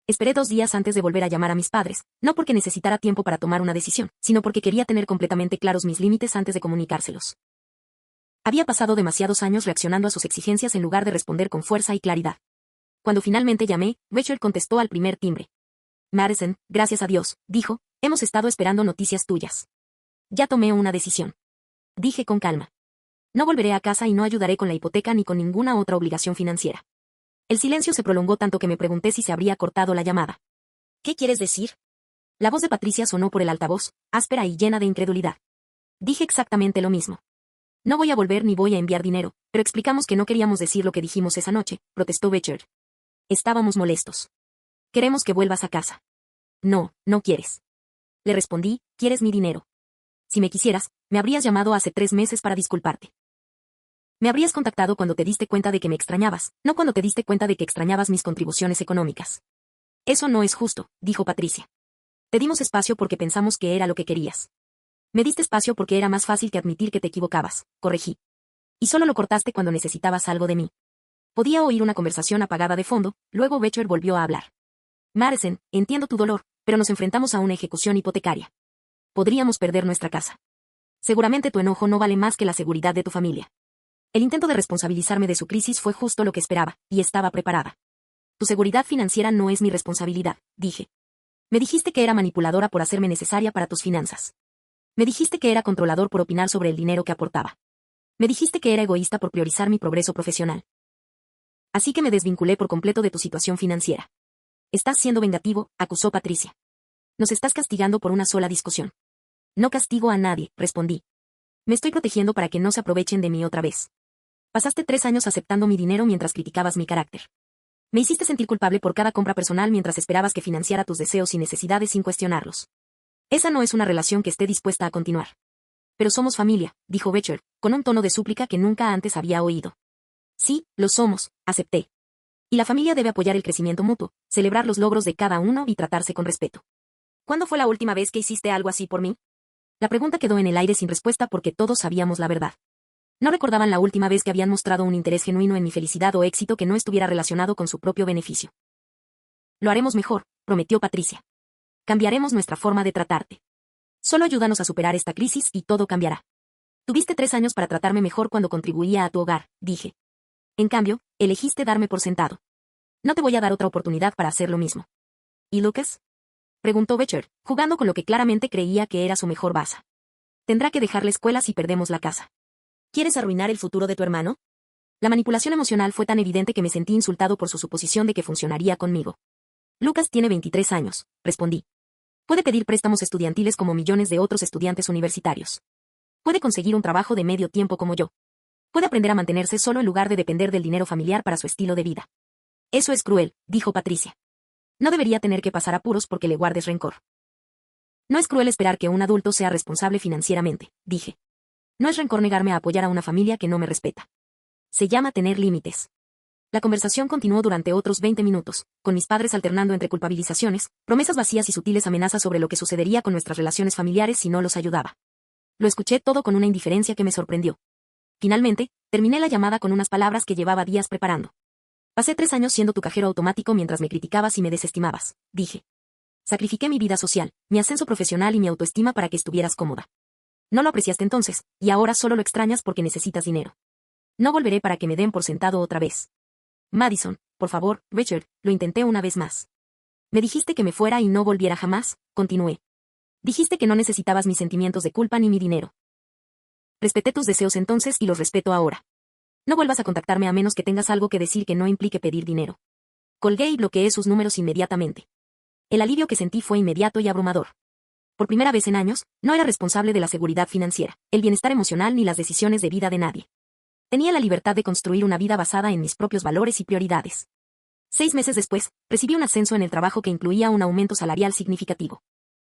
Esperé 2 días antes de volver a llamar a mis padres, no porque necesitara tiempo para tomar una decisión, sino porque quería tener completamente claros mis límites antes de comunicárselos. Había pasado demasiados años reaccionando a sus exigencias en lugar de responder con fuerza y claridad. Cuando finalmente llamé, Richard contestó al primer timbre. Madison, gracias a Dios, dijo, hemos estado esperando noticias tuyas. Ya tomé una decisión. Dije con calma. No volveré a casa y no ayudaré con la hipoteca ni con ninguna otra obligación financiera. El silencio se prolongó tanto que me pregunté si se habría cortado la llamada. ¿Qué quieres decir? La voz de Patricia sonó por el altavoz, áspera y llena de incredulidad. Dije exactamente lo mismo. No voy a volver ni voy a enviar dinero, pero explicamos que no queríamos decir lo que dijimos esa noche, protestó Richard. Estábamos molestos. Queremos que vuelvas a casa. No, no quieres. Le respondí, ¿quieres mi dinero? Si me quisieras, me habrías llamado hace 3 meses para disculparte. Me habrías contactado cuando te diste cuenta de que me extrañabas, no cuando te diste cuenta de que extrañabas mis contribuciones económicas. Eso no es justo, dijo Patricia. Te dimos espacio porque pensamos que era lo que querías. Me diste espacio porque era más fácil que admitir que te equivocabas, corregí. Y solo lo cortaste cuando necesitabas algo de mí. Podía oír una conversación apagada de fondo, luego Richard volvió a hablar. Madison, entiendo tu dolor, pero nos enfrentamos a una ejecución hipotecaria. Podríamos perder nuestra casa. Seguramente tu enojo no vale más que la seguridad de tu familia. El intento de responsabilizarme de su crisis fue justo lo que esperaba, y estaba preparada. Tu seguridad financiera no es mi responsabilidad, dije. Me dijiste que era manipuladora por hacerme necesaria para tus finanzas. Me dijiste que era controlador por opinar sobre el dinero que aportaba. Me dijiste que era egoísta por priorizar mi progreso profesional. Así que me desvinculé por completo de tu situación financiera. Estás siendo vengativo, acusó Patricia. Nos estás castigando por una sola discusión. No castigo a nadie, respondí. Me estoy protegiendo para que no se aprovechen de mí otra vez. Pasaste 3 años aceptando mi dinero mientras criticabas mi carácter. Me hiciste sentir culpable por cada compra personal mientras esperabas que financiara tus deseos y necesidades sin cuestionarlos. Esa no es una relación que esté dispuesta a continuar. Pero somos familia, dijo Richard, con un tono de súplica que nunca antes había oído. Sí, lo somos, acepté. Y la familia debe apoyar el crecimiento mutuo, celebrar los logros de cada uno y tratarse con respeto. ¿Cuándo fue la última vez que hiciste algo así por mí? La pregunta quedó en el aire sin respuesta porque todos sabíamos la verdad. No recordaban la última vez que habían mostrado un interés genuino en mi felicidad o éxito que no estuviera relacionado con su propio beneficio. Lo haremos mejor, prometió Patricia. Cambiaremos nuestra forma de tratarte. Solo ayúdanos a superar esta crisis y todo cambiará. Tuviste 3 años para tratarme mejor cuando contribuía a tu hogar, dije. En cambio, elegiste darme por sentado. No te voy a dar otra oportunidad para hacer lo mismo. ¿Y Lucas? Preguntó Richard, jugando con lo que claramente creía que era su mejor baza. Tendrá que dejar la escuela si perdemos la casa. ¿Quieres arruinar el futuro de tu hermano? La manipulación emocional fue tan evidente que me sentí insultado por su suposición de que funcionaría conmigo. Lucas tiene 23 años, respondí. Puede pedir préstamos estudiantiles como millones de otros estudiantes universitarios. Puede conseguir un trabajo de medio tiempo como yo. Puede aprender a mantenerse solo en lugar de depender del dinero familiar para su estilo de vida. Eso es cruel, dijo Patricia. No debería tener que pasar apuros porque le guardes rencor. No es cruel esperar que un adulto sea responsable financieramente, dije. No es rencor negarme a apoyar a una familia que no me respeta. Se llama tener límites. La conversación continuó durante otros 20 minutos, con mis padres alternando entre culpabilizaciones, promesas vacías y sutiles amenazas sobre lo que sucedería con nuestras relaciones familiares si no los ayudaba. Lo escuché todo con una indiferencia que me sorprendió. Finalmente, terminé la llamada con unas palabras que llevaba días preparando. Pasé 3 años siendo tu cajero automático mientras me criticabas y me desestimabas, dije. Sacrifiqué mi vida social, mi ascenso profesional y mi autoestima para que estuvieras cómoda. No lo apreciaste entonces, y ahora solo lo extrañas porque necesitas dinero. No volveré para que me den por sentado otra vez. Madison, por favor, Richard, lo intenté una vez más. Me dijiste que me fuera y no volviera jamás, continué. Dijiste que no necesitabas mis sentimientos de culpa ni mi dinero. Respeté tus deseos entonces y los respeto ahora. No vuelvas a contactarme a menos que tengas algo que decir que no implique pedir dinero. Colgué y bloqueé sus números inmediatamente. El alivio que sentí fue inmediato y abrumador. Por primera vez en años, no era responsable de la seguridad financiera, el bienestar emocional ni las decisiones de vida de nadie. Tenía la libertad de construir una vida basada en mis propios valores y prioridades. 6 meses después, recibí un ascenso en el trabajo que incluía un aumento salarial significativo.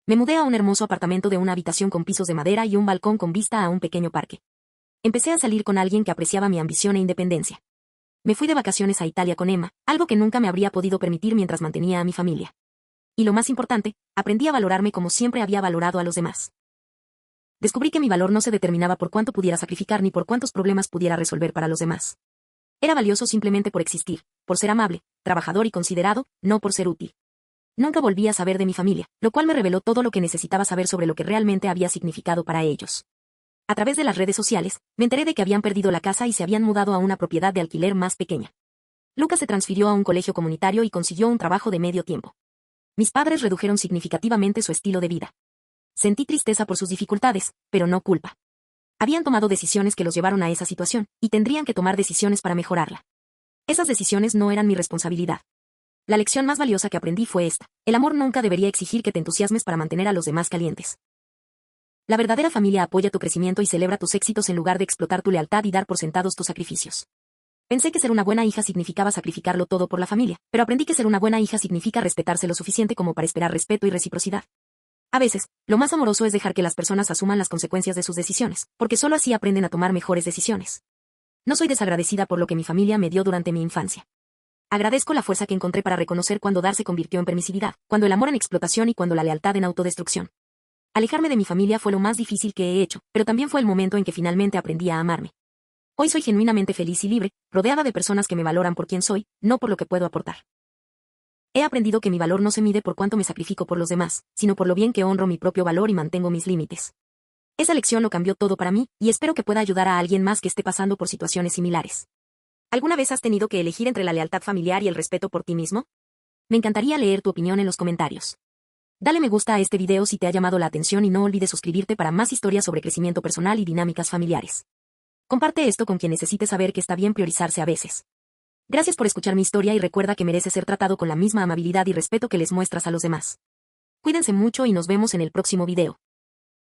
Me mudé a un hermoso apartamento de una habitación con pisos de madera y un balcón con vista a un pequeño parque. Empecé a salir con alguien que apreciaba mi ambición e independencia. Me fui de vacaciones a Italia con Emma, algo que nunca me habría podido permitir mientras mantenía a mi familia. Y lo más importante, aprendí a valorarme como siempre había valorado a los demás. Descubrí que mi valor no se determinaba por cuánto pudiera sacrificar ni por cuántos problemas pudiera resolver para los demás. Era valioso simplemente por existir, por ser amable, trabajador y considerado, no por ser útil. Nunca volví a saber de mi familia, lo cual me reveló todo lo que necesitaba saber sobre lo que realmente había significado para ellos. A través de las redes sociales, me enteré de que habían perdido la casa y se habían mudado a una propiedad de alquiler más pequeña. Lucas se transfirió a un colegio comunitario y consiguió un trabajo de medio tiempo. Mis padres redujeron significativamente su estilo de vida. Sentí tristeza por sus dificultades, pero no culpa. Habían tomado decisiones que los llevaron a esa situación, y tendrían que tomar decisiones para mejorarla. Esas decisiones no eran mi responsabilidad. La lección más valiosa que aprendí fue esta: el amor nunca debería exigir que te entusiasmes para mantener a los demás calientes. La verdadera familia apoya tu crecimiento y celebra tus éxitos en lugar de explotar tu lealtad y dar por sentados tus sacrificios. Pensé que ser una buena hija significaba sacrificarlo todo por la familia, pero aprendí que ser una buena hija significa respetarse lo suficiente como para esperar respeto y reciprocidad. A veces, lo más amoroso es dejar que las personas asuman las consecuencias de sus decisiones, porque solo así aprenden a tomar mejores decisiones. No soy desagradecida por lo que mi familia me dio durante mi infancia. Agradezco la fuerza que encontré para reconocer cuando dar se convirtió en permisividad, cuando el amor en explotación y cuando la lealtad en autodestrucción. Alejarme de mi familia fue lo más difícil que he hecho, pero también fue el momento en que finalmente aprendí a amarme. Hoy soy genuinamente feliz y libre, rodeada de personas que me valoran por quien soy, no por lo que puedo aportar. He aprendido que mi valor no se mide por cuánto me sacrifico por los demás, sino por lo bien que honro mi propio valor y mantengo mis límites. Esa lección lo cambió todo para mí, y espero que pueda ayudar a alguien más que esté pasando por situaciones similares. ¿Alguna vez has tenido que elegir entre la lealtad familiar y el respeto por ti mismo? Me encantaría leer tu opinión en los comentarios. Dale me gusta a este video si te ha llamado la atención y no olvides suscribirte para más historias sobre crecimiento personal y dinámicas familiares. Comparte esto con quien necesite saber que está bien priorizarse a veces. Gracias por escuchar mi historia y recuerda que mereces ser tratado con la misma amabilidad y respeto que les muestras a los demás. Cuídense mucho y nos vemos en el próximo video.